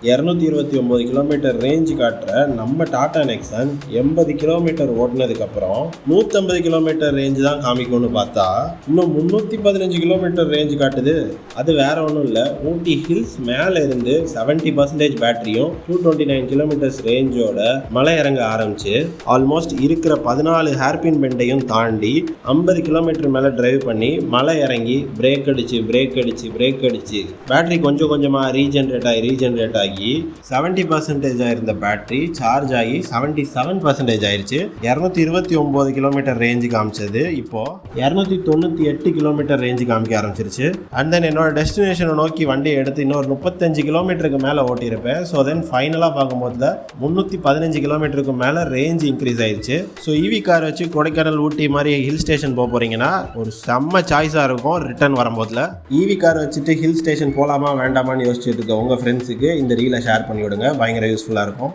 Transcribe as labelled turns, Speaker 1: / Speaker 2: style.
Speaker 1: 229 kilometre range காட்டுற நம்ம Tata Nexon 80 kilometre ஓட்டினதுக்கப்புறம் 150 கிலோமீட்டர் ரேஞ்சு தான் காமிக்கும்னு பார்த்தா இன்னும் 315 கிலோமீட்டர் ரேஞ்சு காட்டுது. அது வேற ஒன்றும் இல்லை, ஊட்டி ஹில்ஸ் மேலே இருந்து 70% பேட்டரியும் 229 கிலோமீட்டர்ஸ் ரேஞ்சோட மலை இறங்க ஆரம்பிச்சு ஆல்மோஸ்ட் இருக்கிற 14 ஹேர்பின் பெண்டையும் தாண்டி 50 கிலோமீட்டர் மேலே டிரைவ் பண்ணி மலை இறங்கி பிரேக் அடிச்சு பேட்டரி கொஞ்சம் கொஞ்சமாக ரீஜென்ரேட் ஆகி 70% இருந்த பேட்டரி சார்ஜ் ஆகி 77% ஆயிருச்சு. 229 கிலோமீட்டர் ரேஞ்சு காமிச்சது இப்போ 298 கிலோமீட்டர் ரேஞ்சு காமிக்க ஆரம்பிச்சிருச்சு. அண்ட் தென் என்னோட டெஸ்டினேஷனை நோக்கி வண்டியை எடுத்து இன்னொரு 35 கிலோமீட்டருக்கு மேலே ஓட்டியிருப்பேன். ஸோ தென் ஃபைனலாக பார்க்கும்போது 315 கிலோமீட்டருக்கு மேலே ரேஞ்ச் இன்க்ரீஸ் ஆயிடுச்சு. ஸோ ஈவி கார் வச்சு கொடைக்கானல் ஊட்டி மாதிரி ஹில் ஸ்டேஷன் போகிறீங்கன்னா ஒரு செம்ம சாய்ஸாக இருக்கும் ரிட்டர்ன் வரும்போதில். ஈவி கார் வச்சுட்டு ஹில் ஸ்டேஷன் போகலாமா வேண்டாமான்னு யோசிச்சுட்டு இருக்க உங்கள் ஃப்ரெண்ட்ஸுக்கு இந்த ரீலை ஷேர் பண்ணி விடுங்க, பயங்கர யூஸ்ஃபுல்லாக இருக்கும்.